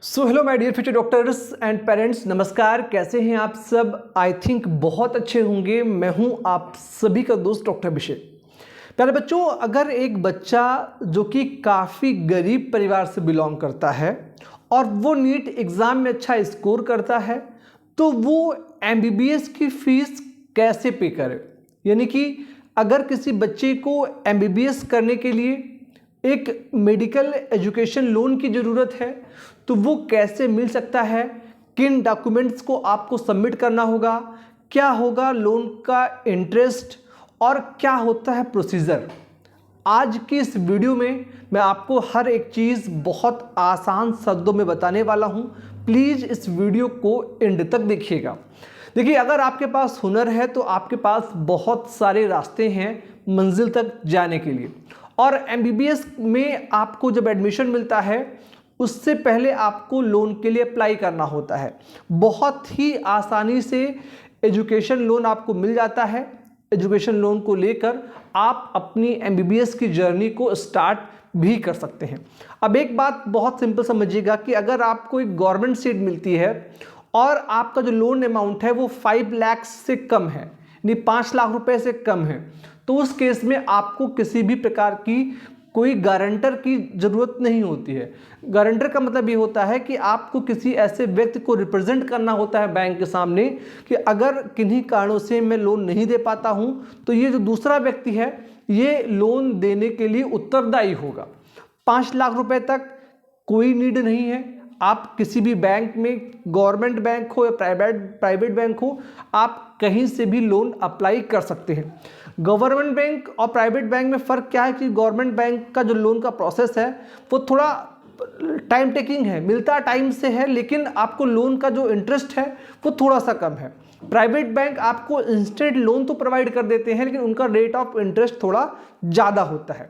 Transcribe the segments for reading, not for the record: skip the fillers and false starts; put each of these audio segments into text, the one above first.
So hello my dear future doctors and parents, नमस्कार। कैसे हैं आप सब? आई थिंक बहुत अच्छे होंगे। मैं हूं आप सभी का दोस्त डॉक्टर अभिषेक। प्यारे बच्चों, अगर एक बच्चा जो कि काफ़ी गरीब परिवार से बिलोंग करता है और वो नीट एग्ज़ाम में अच्छा स्कोर करता है तो वो एमबीबीएस की फ़ीस कैसे पे करे? यानी कि अगर किसी बच्चे को एमबीबीएस करने के लिए एक मेडिकल एजुकेशन लोन की ज़रूरत है तो वो कैसे मिल सकता है, किन डॉक्यूमेंट्स को आपको सबमिट करना होगा, क्या होगा लोन का इंटरेस्ट और क्या होता है प्रोसीजर। आज की इस वीडियो में मैं आपको हर एक चीज़ बहुत आसान शब्दों में बताने वाला हूं। प्लीज़ इस वीडियो को एंड तक देखिएगा। देखिए, अगर आपके पास हुनर है तो आपके पास बहुत सारे रास्ते हैं मंजिल तक जाने के लिए। और एमबीबीएस में आपको जब एडमिशन मिलता है उससे पहले आपको लोन के लिए अप्लाई करना होता है। बहुत ही आसानी से एजुकेशन लोन आपको मिल जाता है। एजुकेशन लोन को लेकर आप अपनी एमबीबीएस की जर्नी को स्टार्ट भी कर सकते हैं। अब एक बात बहुत सिंपल समझिएगा कि अगर आपको एक गवर्नमेंट सीट मिलती है और आपका जो लोन अमाउंट है वो 5 लाख से कम है, यानी 5 लाख रुपए से कम है, तो उस केस में आपको किसी भी प्रकार की कोई गारंटर की ज़रूरत नहीं होती है। गारंटर का मतलब ये होता है कि आपको किसी ऐसे व्यक्ति को रिप्रेजेंट करना होता है बैंक के सामने कि अगर किन्हीं कारणों से मैं लोन नहीं दे पाता हूँ तो ये जो दूसरा व्यक्ति है ये लोन देने के लिए उत्तरदायी होगा। 5 लाख रुपए तक कोई नीड नहीं है। आप किसी भी बैंक में, गवर्नमेंट बैंक हो या प्राइवेट बैंक हो, आप कहीं से भी लोन अप्लाई कर सकते हैं। गवर्नमेंट बैंक और प्राइवेट बैंक में फ़र्क क्या है कि गवर्नमेंट बैंक का जो लोन का प्रोसेस है वो थोड़ा टाइम टेकिंग है, मिलता टाइम से है, लेकिन आपको लोन का जो इंटरेस्ट है वो थोड़ा सा कम है। प्राइवेट बैंक आपको इंस्टेंट लोन तो प्रोवाइड कर देते हैं लेकिन उनका रेट ऑफ इंटरेस्ट थोड़ा ज़्यादा होता है।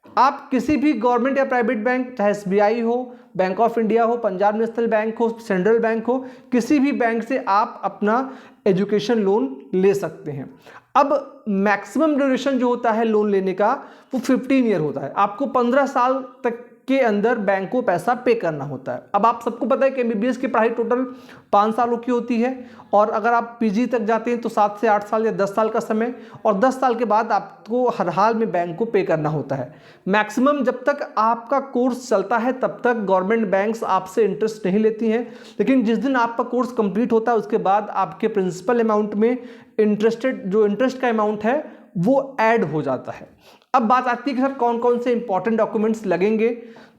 आप किसी भी गवर्नमेंट या प्राइवेट बैंक, चाहे एसबीआई हो, बैंक ऑफ इंडिया हो, पंजाब नेशनल बैंक हो, सेंट्रल बैंक हो, किसी भी बैंक से आप अपना एजुकेशन लोन ले सकते हैं। अब मैक्सिमम ड्यूरेशन जो होता है लोन लेने का वो 15 ईयर होता है। आपको 15 साल तक के अंदर बैंक को पैसा पे करना होता है। अब आप सबको पता है कि एमबीबीएस की पढ़ाई टोटल 5 सालों की होती है और अगर आप पीजी तक जाते हैं तो 7 से 8 साल या 10 साल का समय, और 10 साल के बाद आपको हर हाल में बैंक को पे करना होता है। मैक्सिमम जब तक आपका कोर्स चलता है तब तक गवर्नमेंट बैंक्स आपसे इंटरेस्ट नहीं लेती हैं, लेकिन जिस दिन आपका कोर्स कंप्लीट होता है उसके बाद आपके प्रिंसिपल अमाउंट में इंटरेस्ट का अमाउंट है वो ऐड हो जाता है। अब बात आती है कि सर कौन कौन से इंपॉर्टेंट डॉक्यूमेंट्स लगेंगे।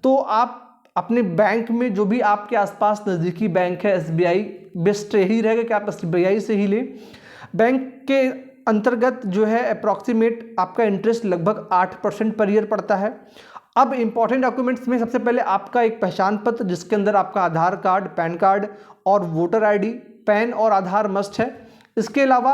तो आप अपने बैंक में जो भी आपके आसपास नज़दीकी बैंक है, एसबीआई बेस्ट यही रहेगा कि आप एसबीआई से ही लें। बैंक के अंतर्गत जो है अप्रॉक्सीमेट आपका इंटरेस्ट लगभग 8% पर ईयर पड़ता है। अब इंपॉर्टेंट डॉक्यूमेंट्स में सबसे पहले आपका एक पहचान पत्र जिसके अंदर आपका आधार कार्ड, पैन कार्ड और वोटर आईडी, पैन और आधार मस्ट है। इसके अलावा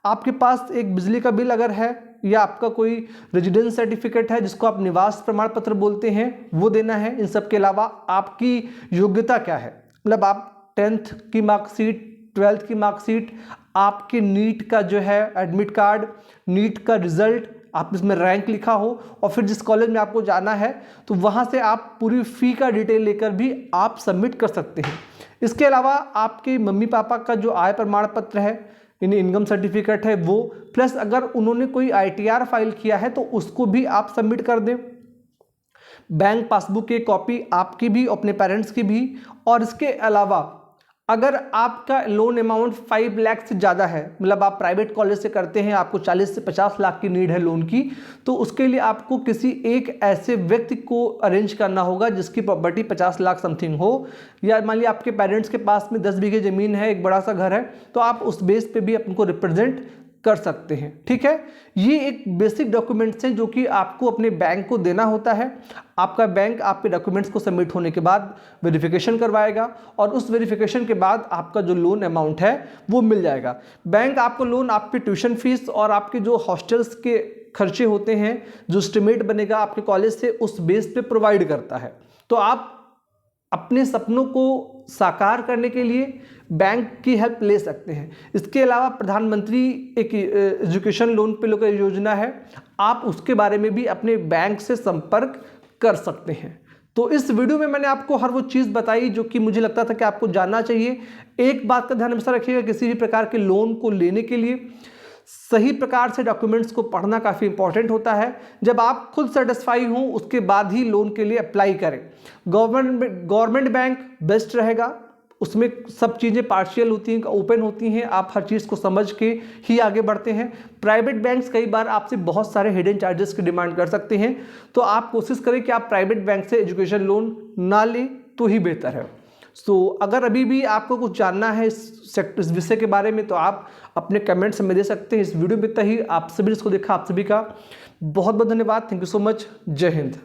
आपके पास एक बिजली का बिल अगर है या आपका कोई रेजिडेंस सर्टिफिकेट है जिसको आप निवास प्रमाण पत्र बोलते हैं वो देना है। इन सब के अलावा आपकी योग्यता क्या है, मतलब आप 10th की मार्कशीट, 12th की मार्कशीट, आपके नीट का जो है एडमिट कार्ड, नीट का रिजल्ट, आप इसमें रैंक लिखा हो और फिर जिस कॉलेज में आपको जाना है तो वहाँ से आप पूरी फ़ी का डिटेल लेकर भी आप सबमिट कर सकते हैं। इसके अलावा आपके मम्मी पापा का जो आय प्रमाण पत्र है, इनकम सर्टिफिकेट है वो, प्लस अगर उन्होंने कोई आईटीआर फाइल किया है तो उसको भी आप सबमिट कर दें। बैंक पासबुक की कॉपी आपकी भी, अपने पेरेंट्स की भी। और इसके अलावा अगर आपका लोन अमाउंट 5 लाख से ज़्यादा है, मतलब आप प्राइवेट कॉलेज से करते हैं, आपको 40 से 50 लाख की नीड है लोन की, तो उसके लिए आपको किसी एक ऐसे व्यक्ति को अरेंज करना होगा जिसकी प्रॉपर्टी 50 लाख समथिंग हो, या मान लीजिए आपके पेरेंट्स के पास में 10 बीघे ज़मीन है, एक बड़ा सा घर है, तो आप उस बेस पे भी अपनको रिप्रेजेंट कर सकते हैं। ठीक है, ये एक बेसिक डॉक्यूमेंट्स हैं जो कि आपको अपने बैंक को देना होता है। आपका बैंक आपके डॉक्यूमेंट्स को सबमिट होने के बाद वेरिफिकेशन करवाएगा और उस वेरिफिकेशन के बाद आपका जो लोन अमाउंट है वो मिल जाएगा। बैंक आपको लोन आपके ट्यूशन फीस और आपके जो हॉस्टल्स के खर्चे होते हैं, जो एस्टिमेट बनेगा आपके कॉलेज से, उस बेस पे प्रोवाइड करता है। तो आप अपने सपनों को साकार करने के लिए बैंक की हेल्प ले सकते हैं। इसके अलावा प्रधानमंत्री एक एजुकेशन लोन पे लोग योजना है, आप उसके बारे में भी अपने बैंक से संपर्क कर सकते हैं। तो इस वीडियो में मैंने आपको हर वो चीज़ बताई जो कि मुझे लगता था कि आपको जानना चाहिए। एक बात का ध्यान हमेशा रखिएगा, किसी भी प्रकार के लोन को लेने के लिए सही प्रकार से डॉक्यूमेंट्स को पढ़ना काफ़ी इंपॉर्टेंट होता है। जब आप खुद सेटिस्फाई हों उसके बाद ही लोन के लिए अप्लाई करें। गवर्नमेंट बैंक बेस्ट रहेगा, उसमें सब चीज़ें पार्शियल होती हैं, ओपन होती हैं, आप हर चीज़ को समझ के ही आगे बढ़ते हैं। प्राइवेट बैंक्स कई बार आपसे बहुत सारे हिडन चार्जेस की डिमांड कर सकते हैं, तो आप कोशिश करें कि आप प्राइवेट बैंक से एजुकेशन लोन ना लें तो ही बेहतर है। अगर अभी भी आपको कुछ जानना है इस विषय के बारे में तो आप अपने कमेंट्स में दे सकते हैं। इस वीडियो में इतना ही। आप सभी ने इसको देखा, आप सभी का बहुत बहुत धन्यवाद। Thank you so much. जय हिंद।